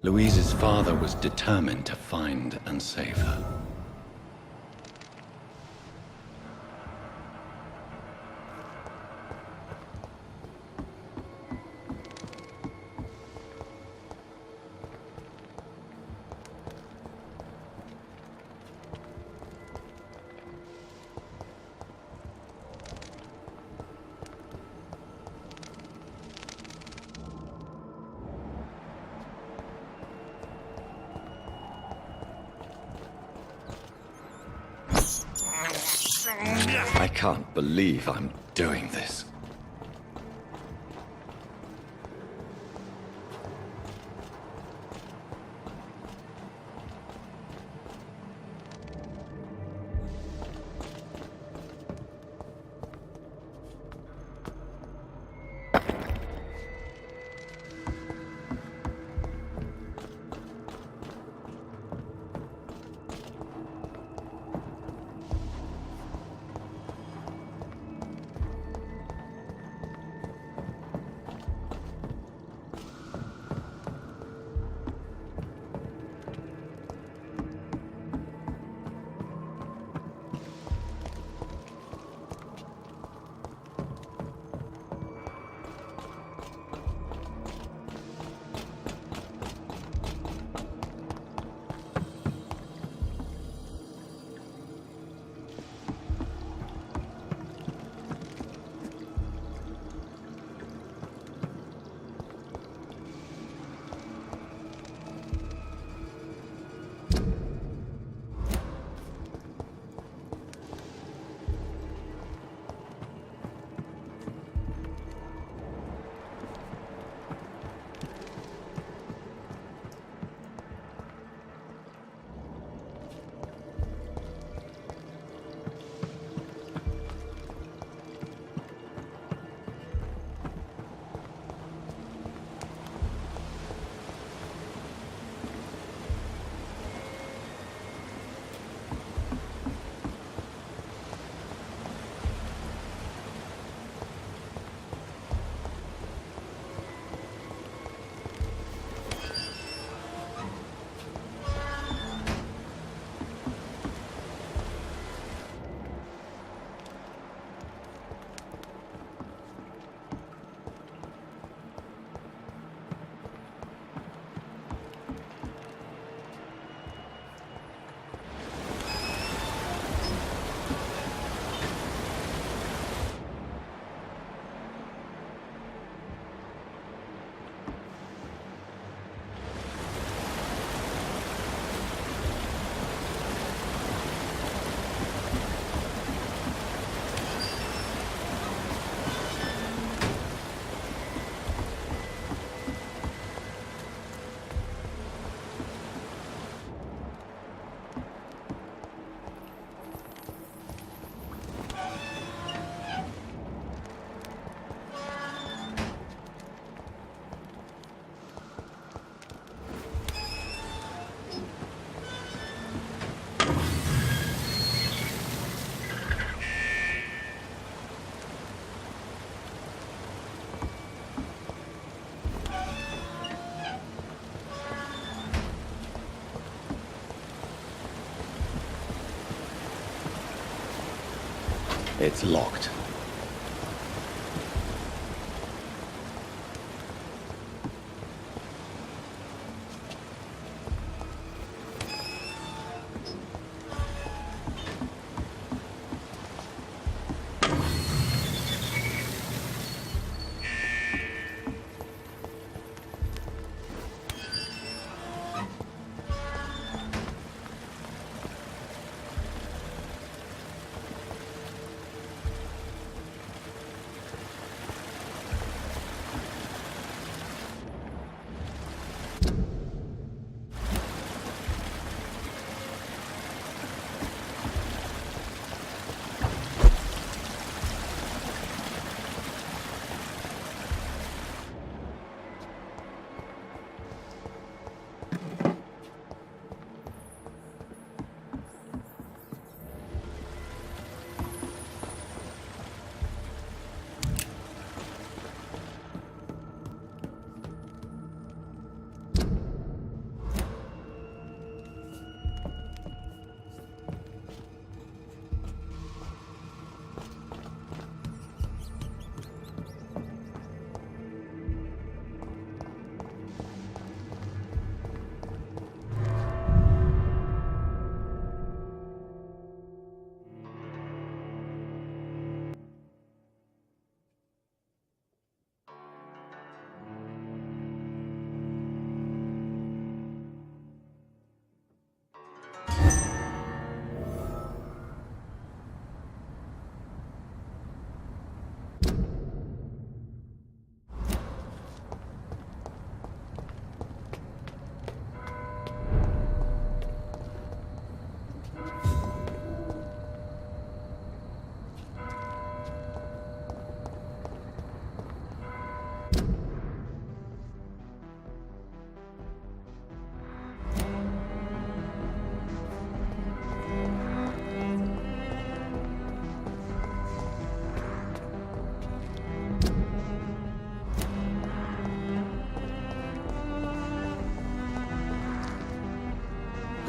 Louise's father was determined to find and save her. I can't believe I'm doing this. It's locked.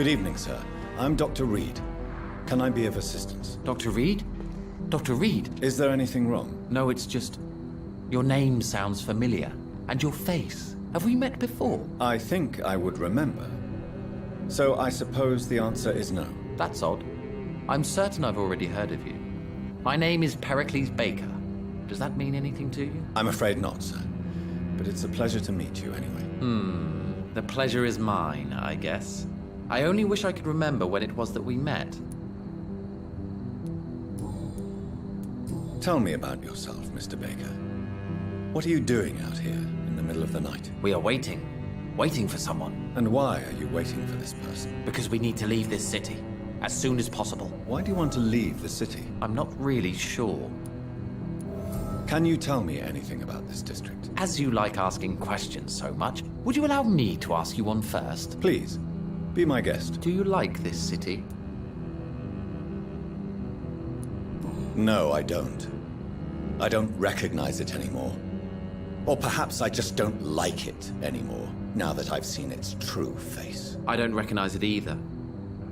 Good evening, sir. I'm Dr. Reed. Can I be of assistance? Dr. Reed? Dr. Reed? Is there anything wrong? No, it's just... your name sounds familiar. And your face. Have we met before? I think I would remember. So I suppose the answer is no. That's odd. I'm certain I've already heard of you. My name is Pericles Baker. Does that mean anything to you? I'm afraid not, sir. But it's a pleasure to meet you anyway. The pleasure is mine, I guess. I only wish I could remember when it was that we met. Tell me about yourself, Mr. Baker. What are you doing out here in the middle of the night? We are waiting. Waiting for someone. And why are you waiting for this person? Because we need to leave this city. As soon as possible. Why do you want to leave the city? I'm not really sure. Can you tell me anything about this district? As you like asking questions so much, would you allow me to ask you one first? Please, be my guest. Do you like this city? No, I don't. I don't recognize it anymore. Or perhaps I just don't like it anymore, now that I've seen its true face. I don't recognize it either.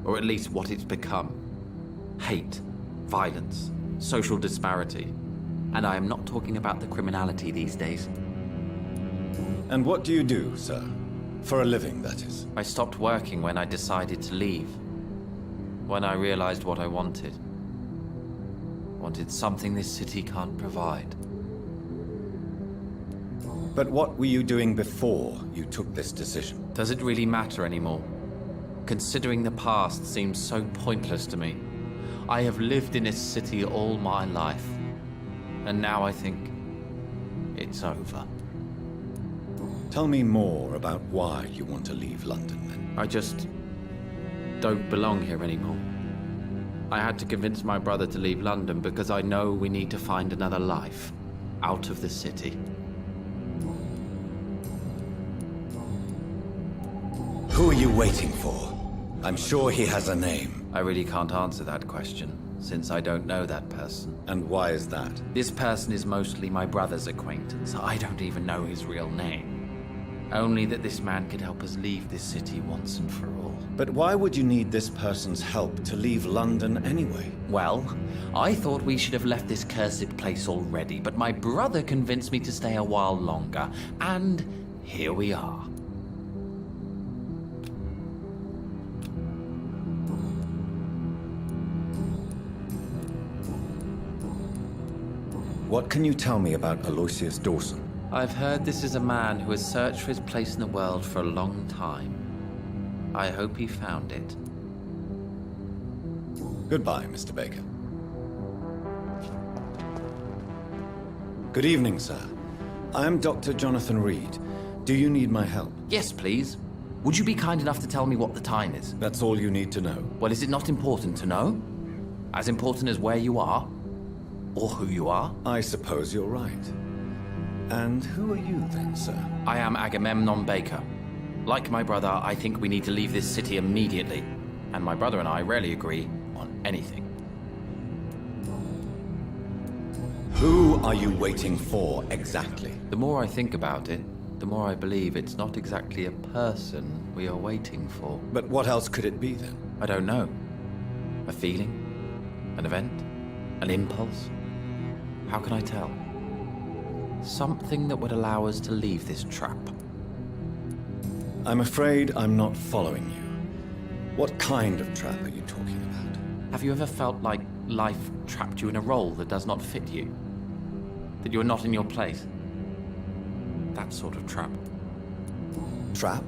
Or at least what it's become. Hate, violence, social disparity. And I am not talking about the criminality these days. And what do you do, sir? For a living, that is. I stopped working when I decided to leave. When I realized what I wanted. Wanted something this city can't provide. But what were you doing before you took this decision? Does it really matter anymore? Considering the past seems so pointless to me. I have lived in this city all my life. And now I think it's over. Tell me more about why you want to leave London, then. I just don't belong here anymore. I had to convince my brother to leave London because I know we need to find another life out of the city. Who are you waiting for? I'm sure he has a name. I really can't answer that question, since I don't know that person. And why is that? This person is mostly my brother's acquaintance. I don't even know his real name. Only that this man could help us leave this city once and for all. But why would you need this person's help to leave London anyway? Well, I thought we should have left this cursed place already, but my brother convinced me to stay a while longer, and here we are. What can you tell me about Aloysius Dawson? I've heard this is a man who has searched for his place in the world for a long time. I hope he found it. Goodbye, Mr. Baker. Good evening, sir. I am Dr. Jonathan Reed. Do you need my help? Yes, please. Would you be kind enough to tell me what the time is? That's all you need to know. Well, is it not important to know? As important as where you are? Or who you are? I suppose you're right. And who are you then, sir? I am Agamemnon Baker. Like my brother, I think we need to leave this city immediately. And my brother and I rarely agree on anything. Who are you waiting for, exactly? The more I think about it, the more I believe it's not exactly a person we are waiting for. But what else could it be, then? I don't know. A feeling? An event? An impulse? How can I tell? Something that would allow us to leave this trap. I'm afraid I'm not following you. What kind of trap are you talking about? Have you ever felt like life trapped you in a role that does not fit you? That you're not in your place? That sort of trap. Trap?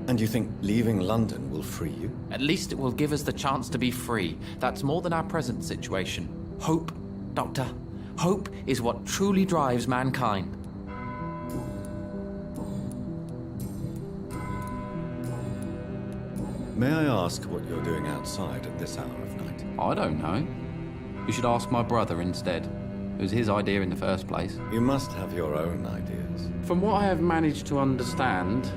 And you think leaving London will free you? At least it will give us the chance to be free. That's more than our present situation. Hope, Doctor. Hope is what truly drives mankind. May I ask what you're doing outside at this hour of night? I don't know. You should ask my brother instead. It was his idea in the first place. You must have your own ideas. From what I have managed to understand,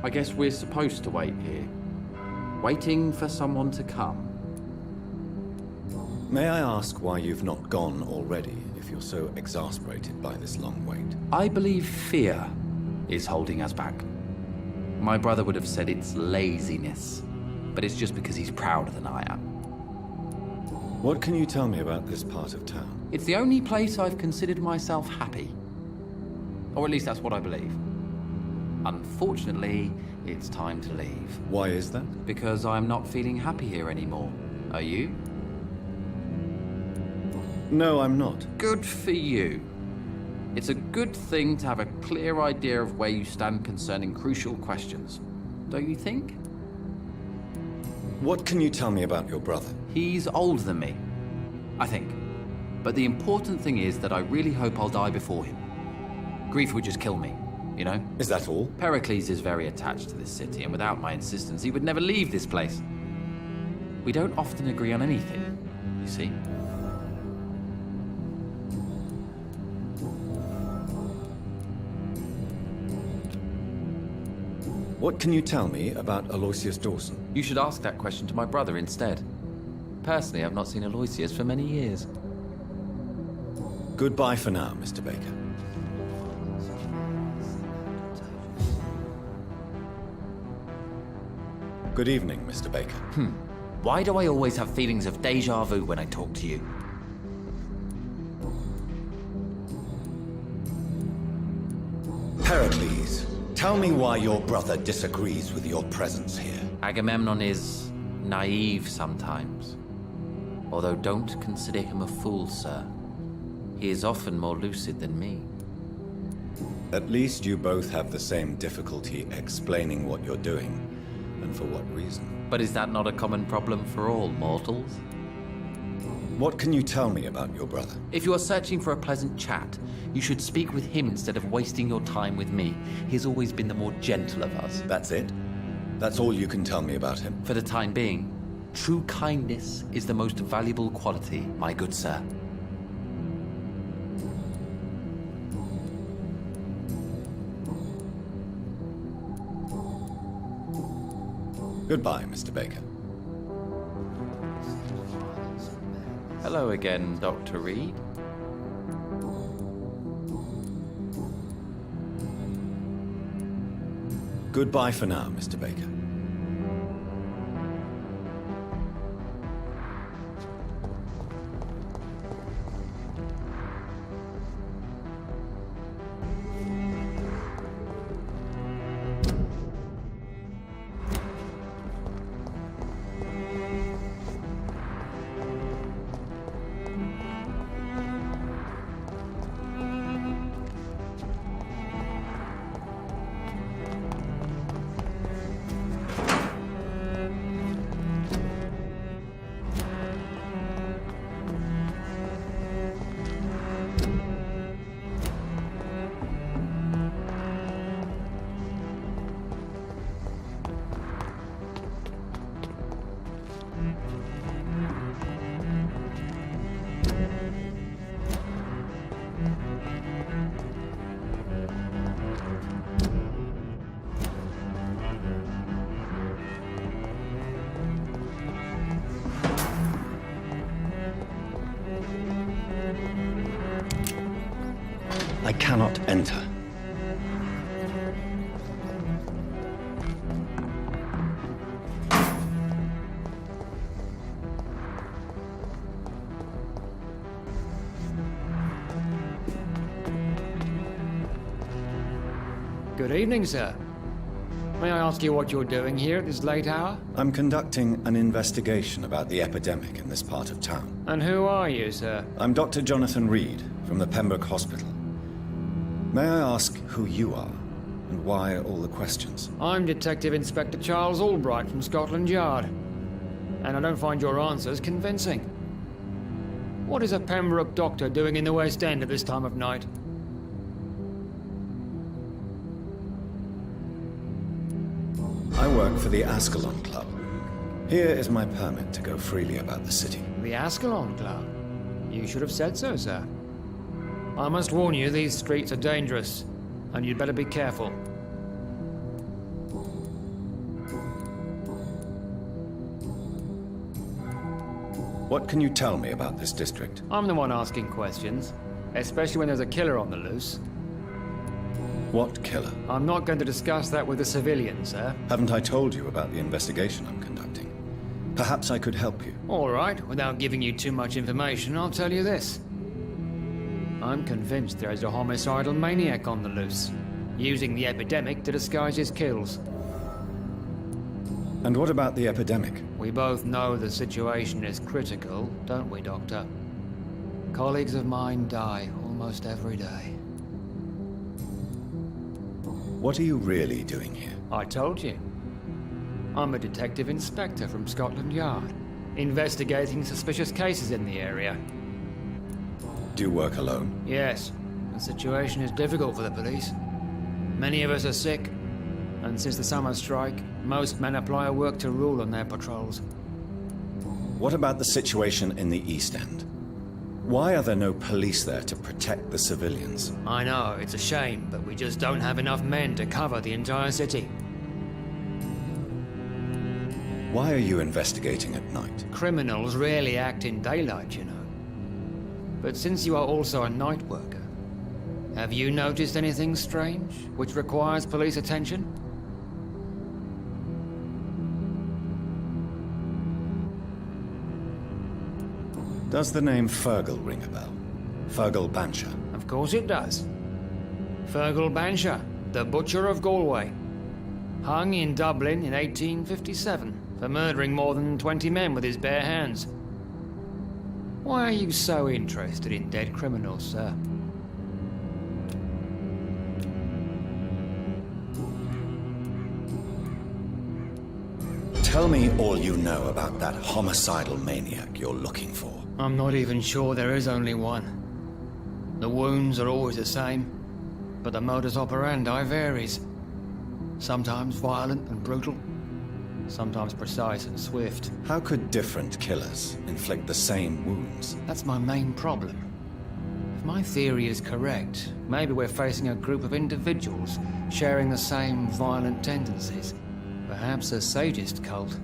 I guess we're supposed to wait here. Waiting for someone to come. May I ask why you've not gone already, if you're so exasperated by this long wait? I believe fear is holding us back. My brother would have said it's laziness. but it's just because he's prouder than I am. What can you tell me about this part of town? It's the only place I've considered myself happy. Or at least that's what I believe. Unfortunately, it's time to leave. Why is that? Because I'm not feeling happy here anymore. Are you? No, I'm not. Good for you. It's a good thing to have a clear idea of where you stand concerning crucial questions. Don't you think? What can you tell me about your brother? He's older than me, I think. But the important thing is that I really hope I'll die before him. Grief would just kill me, you know? Is that all? Pericles is very attached to this city, and without my insistence, he would never leave this place. We don't often agree on anything, you see? What can you tell me about Aloysius Dawson? You should ask that question to my brother instead. Personally, I've not seen Aloysius for many years. Goodbye for now, Mr. Baker. Good evening, Mr. Baker. Why do I always have feelings of déjà vu when I talk to you? Pericles, tell me why your brother disagrees with your presence here. Agamemnon is naive sometimes. Although don't consider him a fool, sir. He is often more lucid than me. At least you both have the same difficulty explaining what you're doing, and for what reason. But is that not a common problem for all mortals? What can you tell me about your brother? If you are searching for a pleasant chat, you should speak with him instead of wasting your time with me. He has always been the more gentle of us. That's it? That's all you can tell me about him? For the time being, true kindness is the most valuable quality, my good sir. Goodbye, Mr. Baker. Hello again, Dr. Reed. Goodbye for now, Mr. Baker. I cannot enter. Good evening, sir. May I ask you what you're doing here at this late hour? I'm conducting an investigation about the epidemic in this part of town. And who are you, sir? I'm Dr. Jonathan Reed from the Pembroke Hospital. May I ask who you are and why all the questions? I'm Detective Inspector Charles Albright from Scotland Yard. And I don't find your answers convincing. What is a Pembroke doctor doing in the West End at this time of night? I work for the Ascalon Club. Here is my permit to go freely about the city. The Ascalon Club? You should have said so, sir. I must warn you, these streets are dangerous, and you'd better be careful. What can you tell me about this district? I'm the one asking questions, especially when there's a killer on the loose. What killer? I'm not going to discuss that with the civilians, sir. Haven't I told you about the investigation I'm conducting? Perhaps I could help you. All right, without giving you too much information, I'll tell you this. I'm convinced there is a homicidal maniac on the loose, using the epidemic to disguise his kills. And what about the epidemic? We both know the situation is critical, don't we, Doctor? Colleagues of mine die almost every day. What are you really doing here? I told you. I'm a detective inspector from Scotland Yard, investigating suspicious cases in the area. Do you work alone? Yes, the situation is difficult for the police. Many of us are sick, and since the summer strike, most men apply a work to rule on their patrols. What about the situation in the East End? Why are there no police there to protect the civilians? I know, it's a shame, but we just don't have enough men to cover the entire city. Why are you investigating at night? Criminals rarely act in daylight, you know. But since you are also a night worker, have you noticed anything strange which requires police attention? Does the name Fergal ring a bell? Fergal Banshire. Of course it does. Fergal Banshire, the Butcher of Galway. Hung in Dublin in 1857 for murdering more than 20 men with his bare hands. Why are you so interested in dead criminals, sir? Tell me all you know about that homicidal maniac you're looking for. I'm not even sure there is only one. The wounds are always the same, but the modus operandi varies. Sometimes violent and brutal, sometimes precise and swift. How could different killers inflict the same wounds? That's my main problem. If my theory is correct, maybe we're facing a group of individuals sharing the same violent tendencies. Perhaps a sadist cult.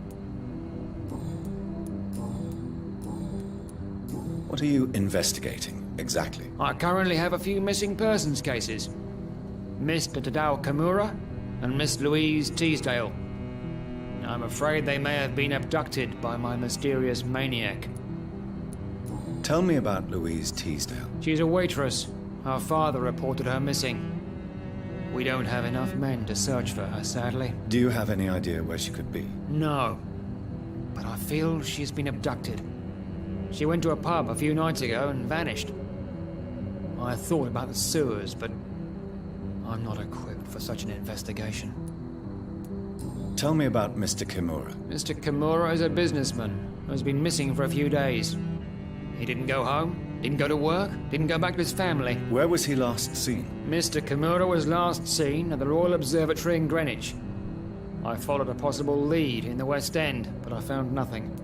What are you investigating, exactly? I currently have a few missing persons cases. Mr. Tadao Kimura and Miss Louise Teasdale. I'm afraid they may have been abducted by my mysterious maniac. Tell me about Louise Teasdale. She's a waitress. Her father reported her missing. We don't have enough men to search for her, sadly. Do you have any idea where she could be? No. But I feel she's been abducted. She went to a pub a few nights ago and vanished. I thought about the sewers, but I'm not equipped for such an investigation. Tell me about Mr. Kimura. Mr. Kimura is a businessman who's been missing for a few days. He didn't go home, didn't go to work, didn't go back to his family. Where was he last seen? Mr. Kimura was last seen at the Royal Observatory in Greenwich. I followed a possible lead in the West End, but I found nothing.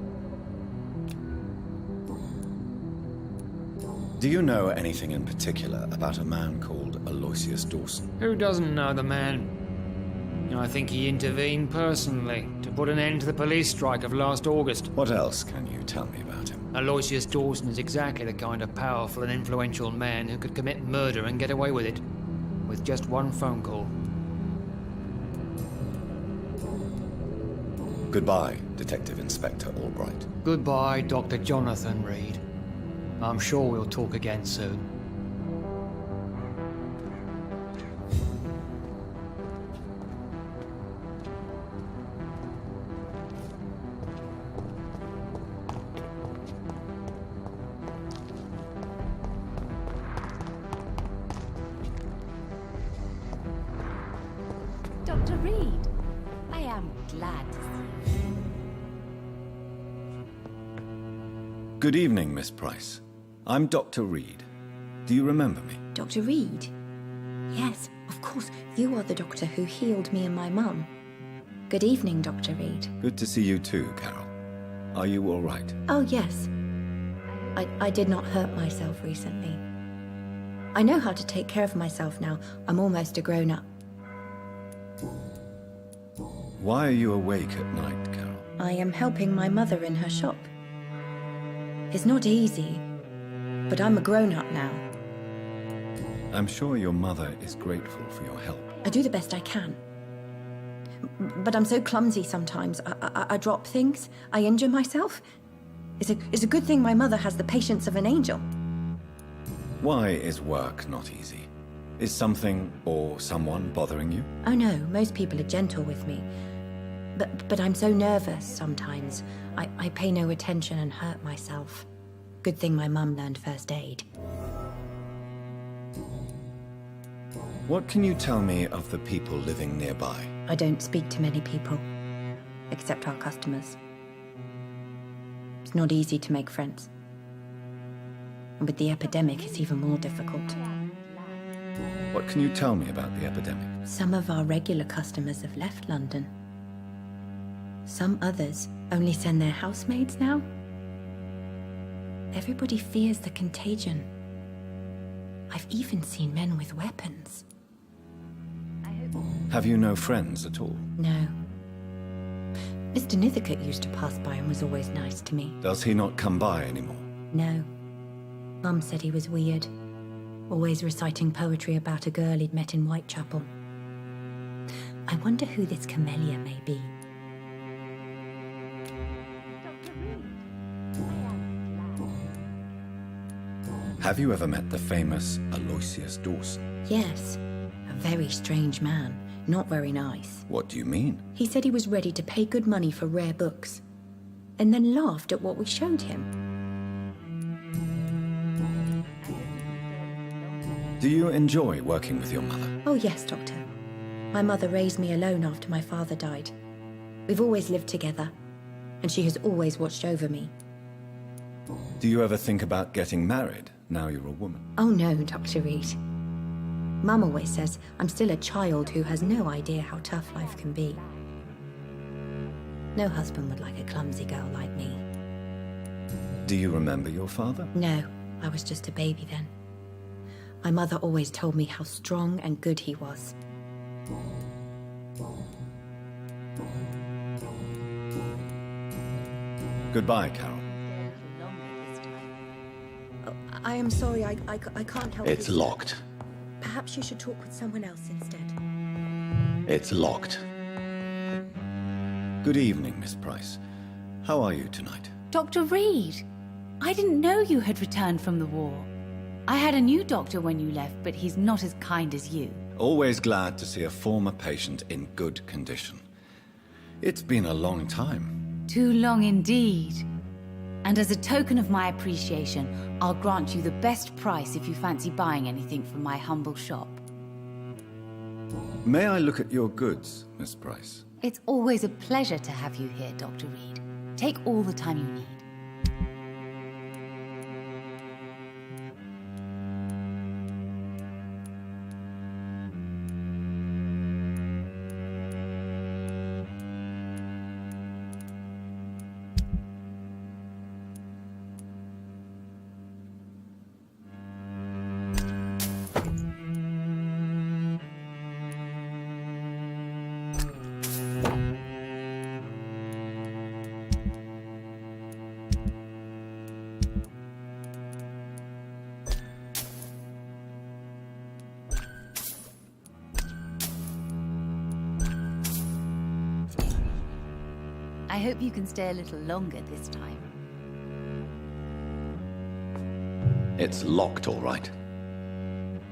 Do you know anything in particular about a man called Aloysius Dawson? Who doesn't know the man? I think he intervened personally to put an end to the police strike of last August. What else can you tell me about him? Aloysius Dawson is exactly the kind of powerful and influential man who could commit murder and get away with it, with just one phone call. Goodbye, Detective Inspector Albright. Goodbye, Dr. Jonathan Reed. I'm sure we'll talk again soon. Dr. Reed, I am glad to see you. Good evening, Miss Price. I'm Dr. Reed. Do you remember me? Dr. Reed? Yes, of course. You are the doctor who healed me and my mum. Good evening, Dr. Reed. Good to see you too, Carol. Are you all right? Oh, yes. I did not hurt myself recently. I know how to take care of myself now. I'm almost a grown-up. Why are you awake at night, Carol? I am helping my mother in her shop. It's not easy, but I'm a grown-up now. I'm sure your mother is grateful for your help. I do the best I can. But I'm so clumsy sometimes. I drop things. I injure myself. It's a good thing my mother has the patience of an angel. Why is work not easy? Is something or someone bothering you? Oh no, most people are gentle with me. But I'm so nervous sometimes. I pay no attention and hurt myself. Good thing my mum learned first aid. What can you tell me of the people living nearby? I don't speak to many people, except our customers. It's not easy to make friends. And with the epidemic, it's even more difficult. What can you tell me about the epidemic? Some of our regular customers have left London. Some others only send their housemaids now. Everybody fears the contagion. I've even seen men with weapons. Have you no friends at all? No. Mr. Nithercote used to pass by and was always nice to me. Does he not come by anymore? No. Mum said he was weird. Always reciting poetry about a girl he'd met in Whitechapel. I wonder who this camellia may be. Have you ever met the famous Aloysius Dawson? Yes. A very strange man. Not very nice. What do you mean? He said he was ready to pay good money for rare books. And then laughed at what we showed him. Do you enjoy working with your mother? Oh yes, Doctor. My mother raised me alone after my father died. We've always lived together. And she has always watched over me. Do you ever think about getting married now you're a woman? Oh no, Dr. Reed. Mum always says I'm still a child who has no idea how tough life can be. No husband would like a clumsy girl like me. Do you remember your father? No, I was just a baby then. My mother always told me how strong and good he was. Goodbye, Carol. Oh, I am sorry, I can't help It's you. locked. Perhaps you should talk with someone else instead. It's locked. Good evening, Miss Price. How are you tonight? Dr. Reed, I didn't know you had returned from the war. I had a new doctor when you left, but he's not as kind as you. Always glad to see a former patient in good condition. It's been a long time. Too long indeed. And as a token of my appreciation, I'll grant you the best price if you fancy buying anything from my humble shop. May I look at your goods, Miss Price? It's always a pleasure to have you here, Dr. Reed. Take all the time you need. I hope you can stay a little longer this time. It's locked, all right.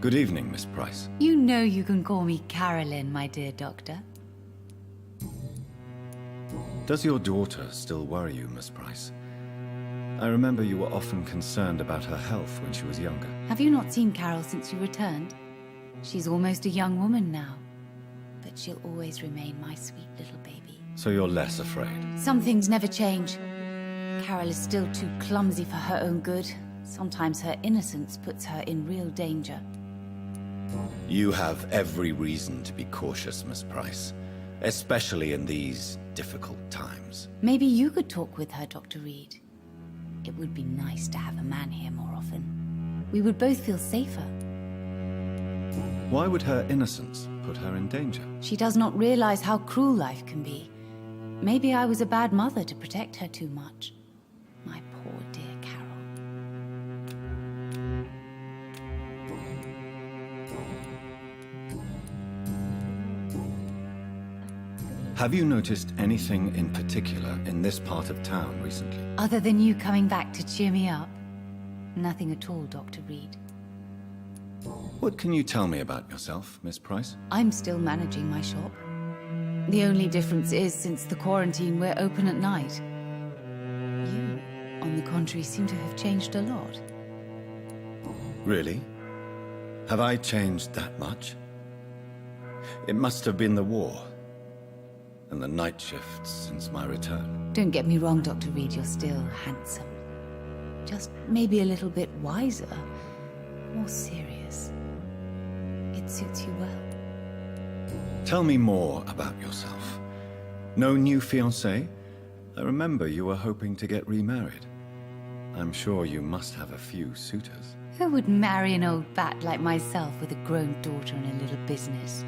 Good evening, Miss Price. You know you can call me Carolyn, my dear doctor. Does your daughter still worry you, Miss Price? I remember you were often concerned about her health when she was younger. Have you not seen Carol since you returned? She's almost a young woman now. But she'll always remain my sweet little baby. So you're less afraid? Some things never change. Carol is still too clumsy for her own good. Sometimes her innocence puts her in real danger. You have every reason to be cautious, Miss Price. Especially in these difficult times. Maybe you could talk with her, Dr. Reed. It would be nice to have a man here more often. We would both feel safer. Why would her innocence put her in danger? She does not realize how cruel life can be. Maybe I was a bad mother to protect her too much. My poor dear Carol. Have you noticed anything in particular in this part of town recently? Other than you coming back to cheer me up? Nothing at all, Dr. Reed. What can you tell me about yourself, Miss Price? I'm still managing my shop. The only difference is, since the quarantine, we're open at night. You, on the contrary, seem to have changed a lot. Really? Have I changed that much? It must have been the war and the night shifts since my return. Don't get me wrong, Dr. Reed, you're still handsome. Just maybe a little bit wiser, more serious. It suits you well. Tell me more about yourself. No new fiancé? I remember you were hoping to get remarried. I'm sure you must have a few suitors. Who would marry an old bat like myself with a grown daughter and a little business?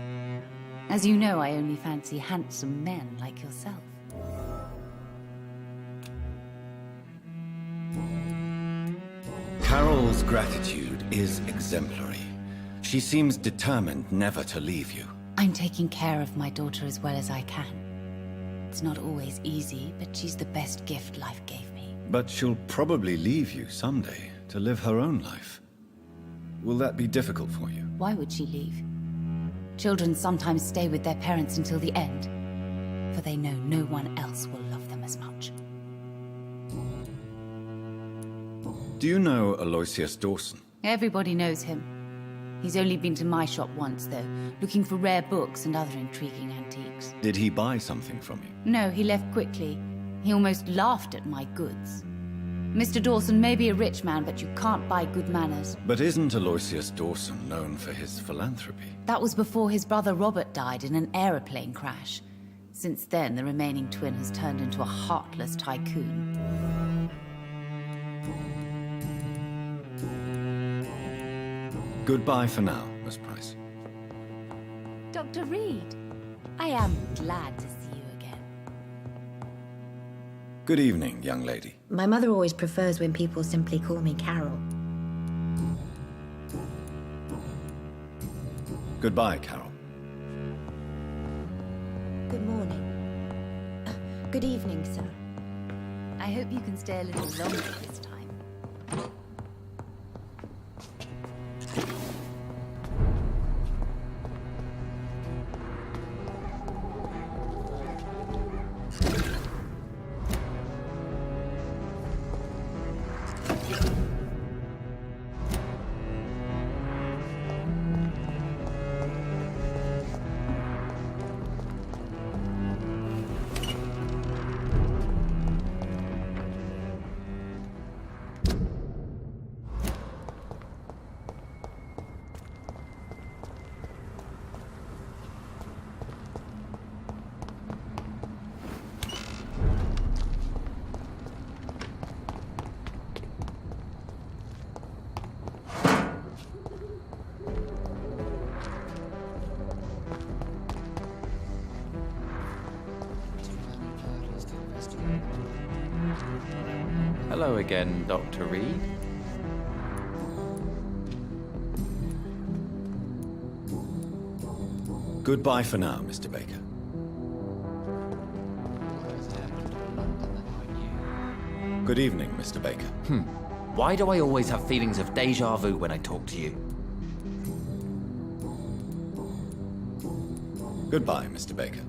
As you know, I only fancy handsome men like yourself. Carol's gratitude is exemplary. She seems determined never to leave you. I'm taking care of my daughter as well as I can. It's not always easy, but she's the best gift life gave me. But she'll probably leave you someday to live her own life. Will that be difficult for you? Why would she leave? Children sometimes stay with their parents until the end, for they know no one else will love them as much. Do you know Aloysius Dawson? Everybody knows him. He's only been to my shop once, though, looking for rare books and other intriguing antiques. Did he buy something from you? No, he left quickly. He almost laughed at my goods. Mr. Dawson may be a rich man, but you can't buy good manners. But isn't Aloysius Dawson known for his philanthropy? That was before his brother Robert died in an aeroplane crash. Since then, the remaining twin has turned into a heartless tycoon. Goodbye for now, Miss Price. Dr. Reed, I am glad to see you again. Good evening, young lady. My mother always prefers when people simply call me Carol. Goodbye, Carol. Good morning. Good evening, sir. I hope you can stay a little longer this time. Hello again, Dr. Reed. Goodbye for now, Mr. Baker. Good evening, Mr. Baker. Why do I always have feelings of déjà vu when I talk to you? Goodbye, Mr. Baker.